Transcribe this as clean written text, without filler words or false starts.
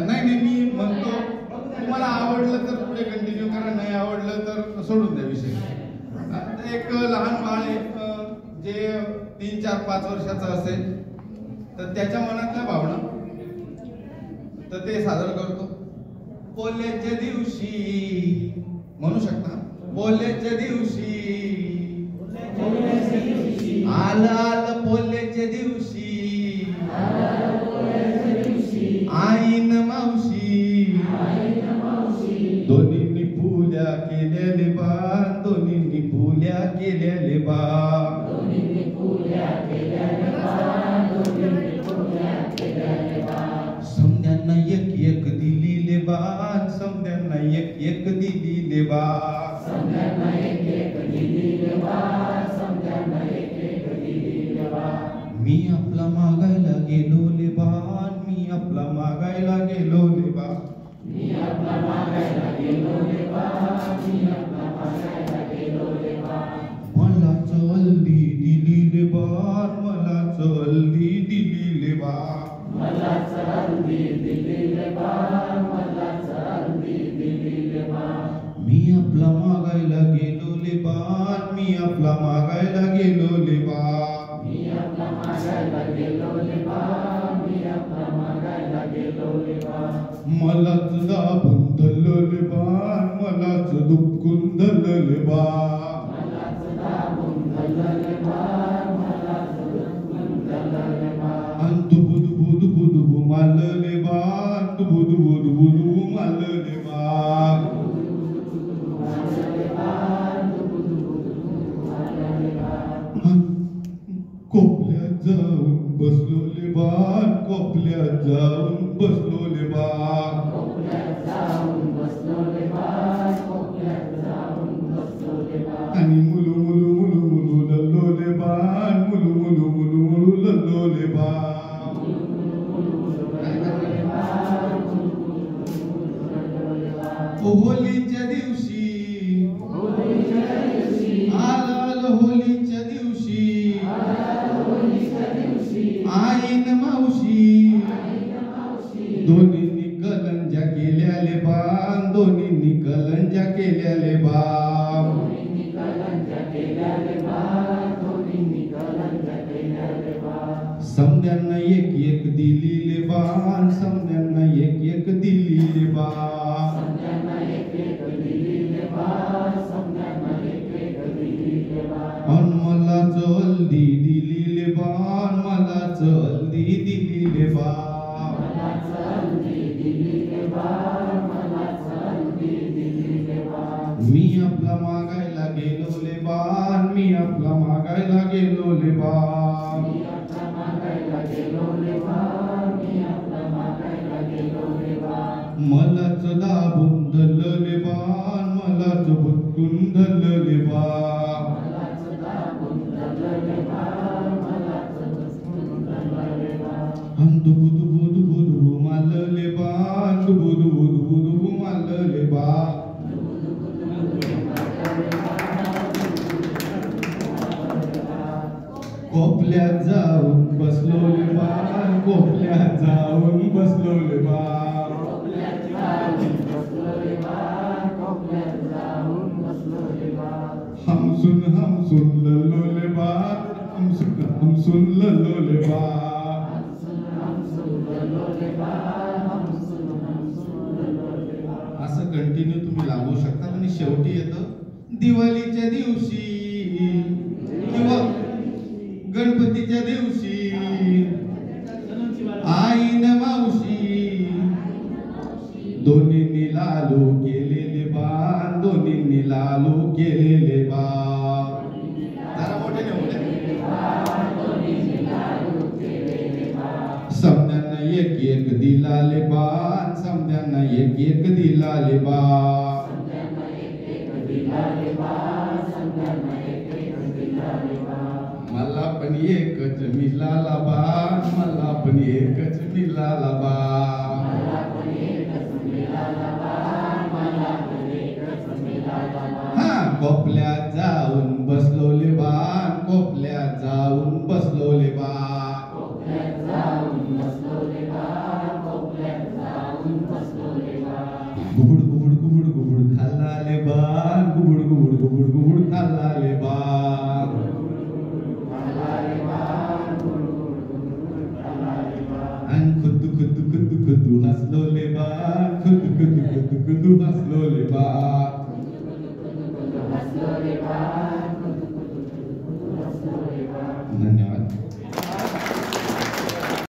नाही मी म्हणतो तुम्हाला आवडलं तर पुढे कंटिन्यू करा, नाही आवडलं तर सोडून द्या विषय. एक लहान बाळ आहे जे 3, 4, 5 वर्षाचं असेल तर त्याच्या मनातल्या भावना तर ते सादर करतो. पोल्याच्या दिवशी म्हणू शकता, पोल्याच्या दिवशी आलं आलं पोल्याच्या दिवशी आईन मावशी दोन्हींनी पुल्या केलेले बा, दोन्हींनी पुल्या केलेले बा, समद्यांना एक एक दिलीले बा, समद्यांना एक एक दिलीले बा, मी आपला मागायला गेलो ले बा, मी आपला मागायला गेलो ले बा, मी आपला मागायला गेलो ले बा, मी आपला मागायला गेलो ले बा, मला चलदी दिली ले बा, मला चलदी दिली ले बा, मला चलदी दिली ले बा, मला चलदी दिली ले बा, मी आपला मागायला गेलो ले बा, मी आपला मागायला गेलो ले बा, मी आपला मागायला गेलो ले बा, मी आपला मागायला गेलो ले बा, मलाच दाबून धरलं ले बा, मलाच दुखून धरलं ले बा, मलाच दाबून धरलं ले बा, मलाच दुखून धरलं ले बा, दुबू दुबू दुबू दुबू मारलं ले बा, दुबू दुबू दुबू दुबू मारलं ले बा, कोपल्यात जाऊन बसलो ले बा, कोपल्यात जाऊन बसलो ले बा, कोपल्यात जाऊन बसलो ले बा, कोपल्यात जाऊन बसलो ले बा, आणि मुलू मुलू मुलू मुलू लल्लो ले बा, मुलू मुलू मुलू मुलू लल्लो ले बा, होलीच्या दिवशी आलं आलं होलीच्या दिवशी आईन मावशी दोन्हींनी कलंजा केल्याले बा, दोन्हींनी कलंजा केल्याले बा, समद्यांना एक एक दिलीले बा, समद्यांना एक एक दिलीले बा, अन मला चलदी दिलीले बा, मला चलदी दिलीले बा, मी आपला मागायला गेलो ले बा, मी आपला मागायला गेलो ले बा, मलाच दाबून धरलं ले बा, मलाच बुटकून धरलं ले बा, दुबू दुबू दुबू दुबू मारलं ले बा, दुबू दुबू दुबू दुबू मारलं ले बा, कोपल्यात जाऊन बसलो ले बा, कोपल्यात जाऊन बसलो ले बा, हमसुन लल्लो ले बा, हमसुन लल्लो ले बा, असं कंटिन्यू तुम्ही लागू शकता. आणि शेवटी येतं दिवाळीच्या दिवशी किंवा गणपतीच्या दिवशी आईन मावशी दोन्हींनी लालू केलेले बा, दोन्हींनी लालू केलेले बा, जरा मोठे समद्यांना एक एक दिलाले बा, समद्यांना एक एक दिलाले बा, मला पण एकच मिळाला बा, मला पण एकच मिळाला बा, हा कोपल्यात जाऊन बसलो ले बा, कोपल्यात जाऊन बसलो ले बा, कोपल्यात जाऊन बसलो ले बा, कोपल्यात बाण गुबुड गुबुड गुबुड गुबुड खाल्लाले बाण आणि खुद्दू खुद्दू खुद्दू खुद्दू हसलोले बाण खुद्दू खुद्दू खुद्दू खुद्दू हसलोले बाण